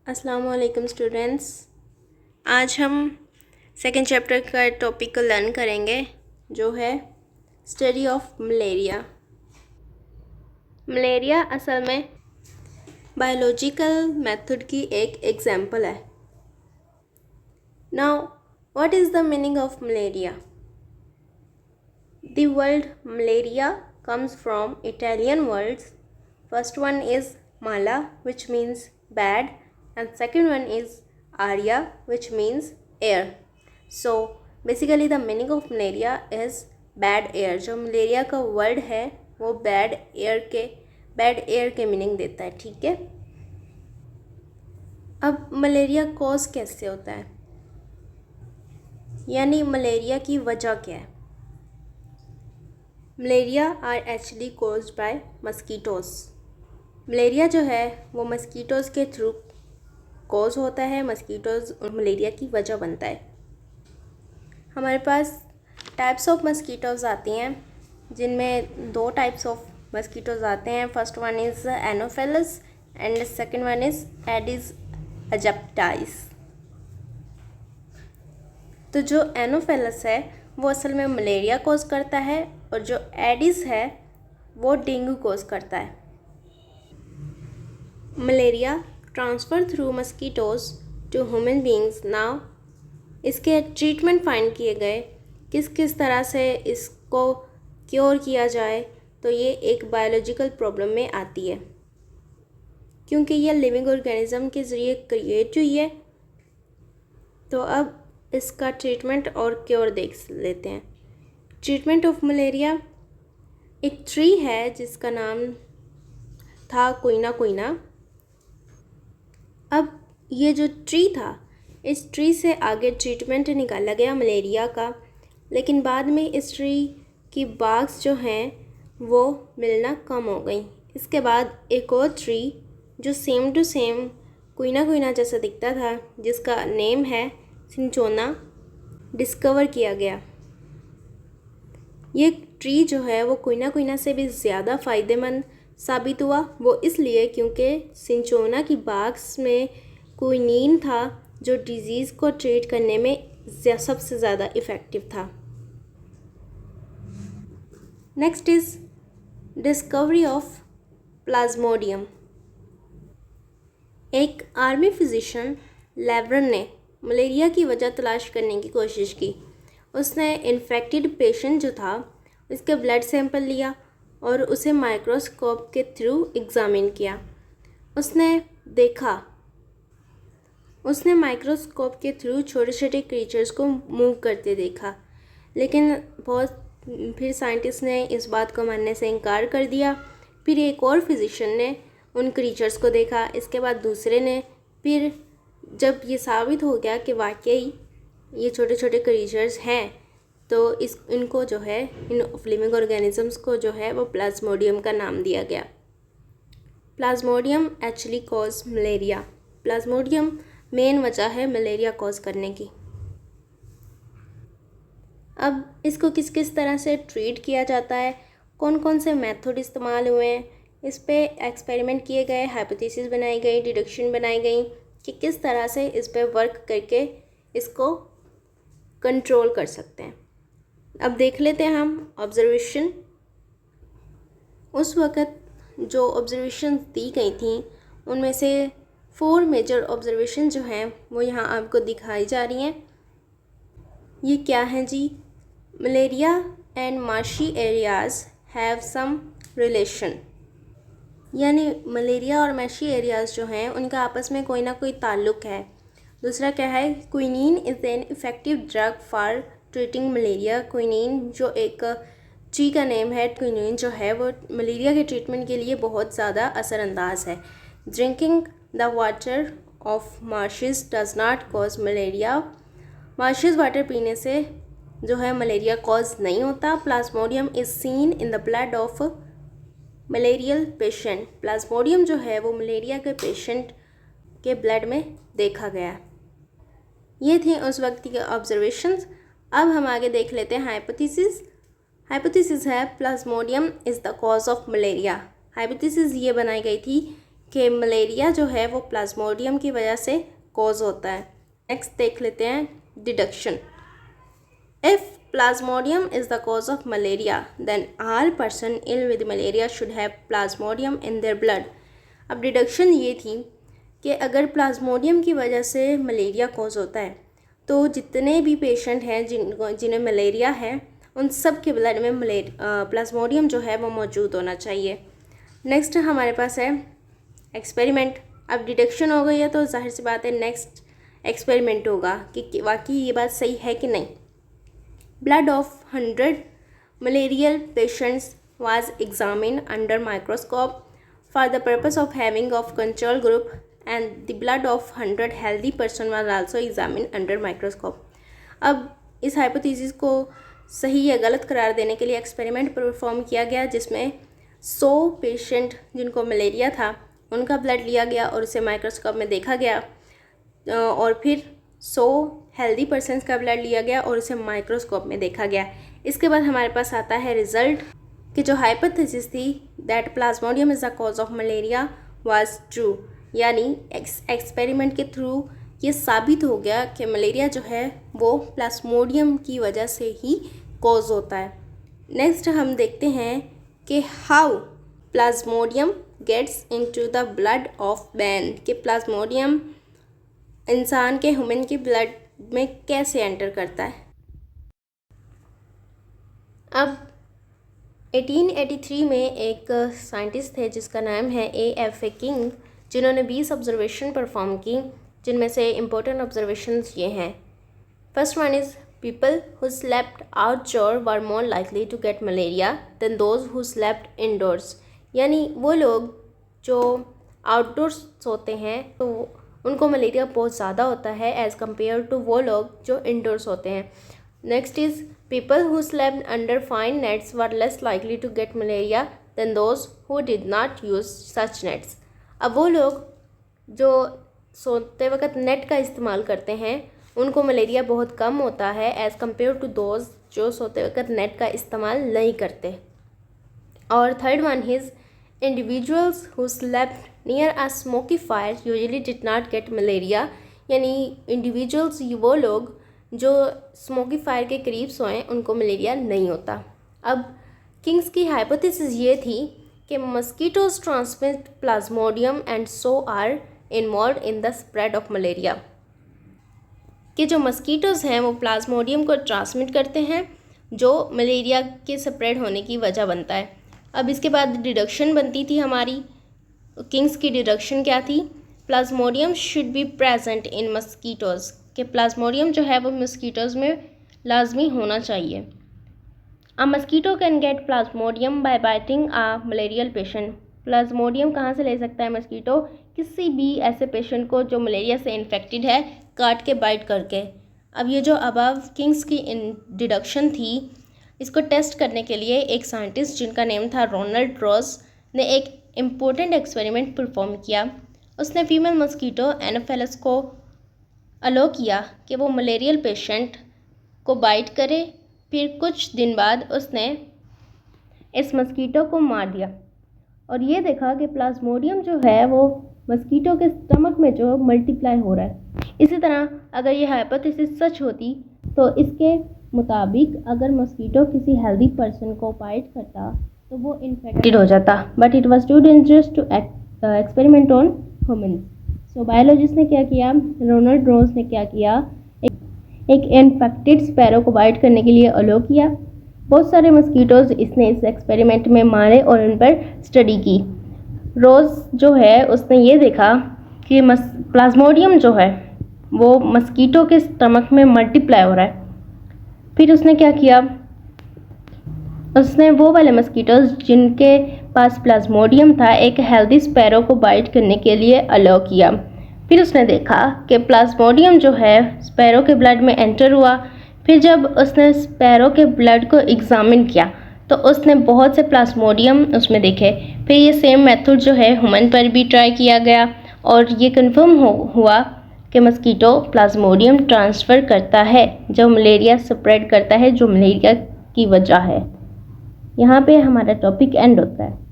अस्सलाम वालेकुम स्टूडेंट्स। आज हम सेकेंड चैप्टर का टॉपिक को लर्न करेंगे जो है स्टडी ऑफ मलेरिया। मलेरिया असल में बायोलॉजिकल मेथड की एक एग्जांपल है। Now what is the meaning of malaria? The word malaria comes from Italian words. First one is mala, which means bad, and second one is aria, which means air. So basically the meaning of malaria is bad air. जो malaria का word है वो bad air के meaning देता है। ठीक है, अब मलेरिया कॉज कैसे होता है, यानी मलेरिया की वजह क्या है? Malaria are actually caused by mosquitoes. Malaria जो है वो मस्कीटोज़ के थ्रू कॉज होता है। मस्कीटोज़ मलेरिया की वजह बनता है। हमारे पास टाइप्स ऑफ मस्कीटोज़ आती हैं, जिनमें दो टाइप्स ऑफ मस्कीटोज़ आते हैं। First one is Anopheles and second one is Aedes aegypti. तो जो एनोफेलस है वो असल में मलेरिया कॉज करता है और जो एडिस है वो डेंगू कॉज करता है। Malaria transfer through mosquitoes to human beings. Now इसके ट्रीटमेंट फाइंड किए गए, किस किस तरह से इसको क्योर किया जाए। तो ये एक बायोलॉजिकल प्रॉब्लम में आती है, क्योंकि ये लिविंग ऑर्गेनिज्म के ज़रिए क्रिएट हुई है। तो अब इसका ट्रीटमेंट और क्योर देख लेते हैं। ट्रीटमेंट ऑफ मलेरिया, एक ट्री है जिसका नाम था क्विना क्विना। अब ये जो ट्री था, इस ट्री से आगे ट्रीटमेंट निकाला गया मलेरिया का, लेकिन बाद में इस ट्री की बाग्स जो हैं वो मिलना कम हो गई। इसके बाद एक और ट्री जो सेम टू सेम क्विना क्विना जैसा दिखता था, जिसका नेम है सिंचोना, डिस्कवर किया गया। ये ट्री जो है वो क्विना क्विना से भी ज़्यादा फ़ायदेमंद साबित हुआ। वो इसलिए क्योंकि सिंचोना की बाग्स में क्विनीन था, जो डिज़ीज़ को ट्रीट करने में सबसे ज़्यादा इफ़ेक्टिव था। Next is discovery of Plasmodium. एक आर्मी फिजिशियन लेब्रन ने मलेरिया की वजह तलाश करने की कोशिश की। उसने इन्फेक्टेड पेशेंट जो था उसके ब्लड सैंपल लिया और उसे माइक्रोस्कोप के थ्रू एग्ज़ामिन किया। उसने माइक्रोस्कोप के थ्रू छोटे छोटे क्रीचर्स को मूव करते देखा, लेकिन फिर साइंटिस्ट ने इस बात को मानने से इनकार कर दिया। फिर एक और फिजिशियन ने उन क्रीचर्स को देखा, इसके बाद दूसरे ने। फिर जब ये साबित हो गया कि वाकई ये छोटे छोटे क्रीचर्स हैं, तो इनको जो है, इन लिविंग ऑर्गेनिजम्स को जो है वो प्लाज्मोडियम का नाम दिया गया। Plasmodium actually cause malaria. Plasmodium main वजह है मलेरिया कॉज करने की। अब इसको किस किस तरह से ट्रीट किया जाता है, कौन कौन से मेथड इस्तेमाल हुए हैं, इस पे एक्सपेरिमेंट किए गए, हाइपोथेसिस बनाई गई, डिडक्शन बनाई गई कि किस तरह से इस पे वर्क करके इसको कंट्रोल कर सकते हैं। अब देख लेते हैं हम ऑब्जर्वेशन। उस वक़्त जो ऑब्जर्वेशन दी गई थी उनमें से 4 मेजर ऑब्जर्वेशन जो हैं वो यहाँ आपको दिखाई जा रही हैं। ये क्या हैं जी? Malaria and marshy areas have some relation, यानी मलेरिया और मैशी एरियाज़ जो हैं उनका आपस में कोई ना कोई ताल्लुक़ है। दूसरा क्या है? Quinine is an effective drug for treating malaria. Quinine जो एक ट्री का नेम है, क्विनीन जो है वो मलेरिया के ट्रीटमेंट के लिए बहुत ज़्यादा असरअंदाज है। Drinking the water of marches does not cause malaria. Marches water पीने से जो है मलेरिया कॉज नहीं होता। Plasmodium is seen in the blood of malarial patient. Plasmodium जो है वो मलेरिया के पेशेंट के ब्लड में देखा गया। ये थे उस वक्त के ऑब्जर्वेशंस। अब हम आगे देख लेते हैं हाइपोथेसिस। हाइपोथेसिस है Plasmodium is the cause of malaria. Hypothesis ये बनाई गई थी कि मलेरिया जो है वो प्लाज्मोडियम की वजह से कॉज होता है। नेक्स्ट देख लेते हैं deduction. If plasmodium is the cause of malaria then all person ill with malaria should have plasmodium in their blood. अब डिडक्शन ये थी कि अगर प्लाज्मोडियम की वजह से मलेरिया कॉज होता है तो जितने भी पेशेंट हैं जिन्हें मलेरिया है उन सब के ब्लड में प्लाज्मोडियम जो है वो मौजूद होना चाहिए। नेक्स्ट हमारे पास है एक्सपेरिमेंट। अब डिडक्शन हो गई है तो जाहिर सी बात है नेक्स्ट एक्सपेरिमेंट होगा कि वाकई ये बात सही है कि नहीं। Blood of 100 malarial patients was examined under microscope for the purpose of having of control group and the blood of 100 healthy person was also examined under microscope। अब इस हाइपोथेसिस को सही या गलत करार देने के लिए एक्सपेरिमेंट परफॉर्म किया गया जिसमें 100 पेशेंट जिनको मलेरिया था उनका ब्लड लिया गया और उसे माइक्रोस्कोप में देखा गया और फिर 100 हेल्दी पर्सनस का ब्लड लिया गया और उसे माइक्रोस्कोप में देखा गया। इसके बाद हमारे पास आता है रिज़ल्ट कि जो हाइपोथेसिस थी that Plasmodium is the cause of malaria was true, यानी एक्सपेरिमेंट के थ्रू ये साबित हो गया कि मलेरिया जो है वो प्लाज्मोडियम की वजह से ही कॉज होता है। नेक्स्ट हम देखते हैं कि how plasmodium gets into the blood of man, कि प्लाज्मोडियम इंसान के ह्यूमन के ब्लड में कैसे एंटर करता है। अब 1883 में एक साइंटिस्ट थे जिसका नाम है A.F.A. किंग, जिन्होंने 20 ऑब्जर्वेशन परफॉर्म की, जिनमें से इम्पोर्टेंट ऑब्जर्वेशंस ये हैं। First one is people who slept outdoor were more likely to get malaria than those who slept indoors, यानी वो लोग जो आउटडोर्स सोते हैं तो उनको मलेरिया बहुत ज़्यादा होता है एज़ कम्पेयर टू वो लोग जो इंडोर्स होते हैं। Next is people who slept under fine nets were less likely to get malaria than those who did not use such nets. अब वो लोग जो सोते वक्त नेट का इस्तेमाल करते हैं उनको मलेरिया बहुत कम होता है एज़ कम्पेयर टू दोज जो सोते वक्त नेट का इस्तेमाल नहीं करते। और third one is individuals who slept near a smoky fire usually did not get malaria, यानी इंडिविजुअल्स वो लोग जो स्मोकी फायर के करीब सोएं उनको मलेरिया नहीं होता। अब किंग्स की हाइपोथेसिस ये थी कि mosquitoes transmit plasmodium and so are involve in the spread of malaria, कि जो मस्कीटोज़ हैं वो प्लाज्मोडियम को ट्रांसमिट करते हैं जो मलेरिया के स्प्रेड होने की वजह बनता है। अब इसके बाद डिडक्शन बनती थी हमारी। किंग्स की डिडक्शन क्या थी? Plasmodium should be present in mosquitoes, कि प्लाज्मोडियम जो है वो मस्कीटोज़ में लाजमी होना चाहिए। A mosquito can get plasmodium by biting a malarial patient. Plasmodium कहाँ से ले सकता है मस्कीटो? किसी भी ऐसे पेशेंट को जो मलेरिया से इन्फेक्टेड है काट के बाइट करके। अब ये जो अबव किंग्स की डिडक्शन थी इसको टेस्ट करने के लिए एक साइंटिस्ट जिनका नेम था रोनाल्ड रॉस ने एक इम्पोर्टेंट एक्सपेरिमेंट परफॉर्म किया। उसने फीमेल मस्कीटो एनोफेलस को अलो किया कि वो मलेरियल पेशेंट को बाइट करे, फिर कुछ दिन बाद उसने इस मस्कीटो को मार दिया और ये देखा कि प्लाज्मोडियम जो है वो मस्कीटो के स्टमक में जो मल्टीप्लाई हो रहा है। इसी तरह अगर ये हाइपोथेसिस सच होती तो इसके मुताबिक अगर मस्कीटो किसी हेल्दी पर्सन को बाइट करता तो वो इन्फेक्टेड हो जाता, but it was too dangerous to experiment on humans. So biologist ने क्या किया, रोनाल्ड रॉस ने क्या किया, एक इन्फेक्टेड स्पैरो को बाइट करने के लिए अलो किया। बहुत सारे मस्कीटोज़ इसने इस एक्सपेरिमेंट में मारे और उन पर स्टडी की। रोज़ जो है उसने ये देखा कि प्लाज्मोडियम जो है वो मस्कीटो के स्टमक में मल्टीप्लाई हो रहा है। फिर उसने क्या किया, उसने वो वाले मस्कीटोज़ जिनके पास प्लाज्मोडियम था एक हेल्दी स्पैरो को बाइट करने के लिए अलाउ किया। फिर उसने देखा कि प्लाज्मोडियम जो है स्पैरो के ब्लड में एंटर हुआ। फिर जब उसने स्पैरो के ब्लड को एग्ज़ामिन किया तो उसने बहुत से प्लाज्मोडियम उसमें देखे। फिर ये सेम मेथड जो है ह्यूमन पर भी ट्राई किया गया और ये कंफर्म हुआ कि मस्कीटो प्लाज्मोडियम ट्रांसफ़र करता है जो मलेरिया स्प्रेड करता है, जो मलेरिया की वजह है। यहाँ पे हमारा टॉपिक एंड होता है।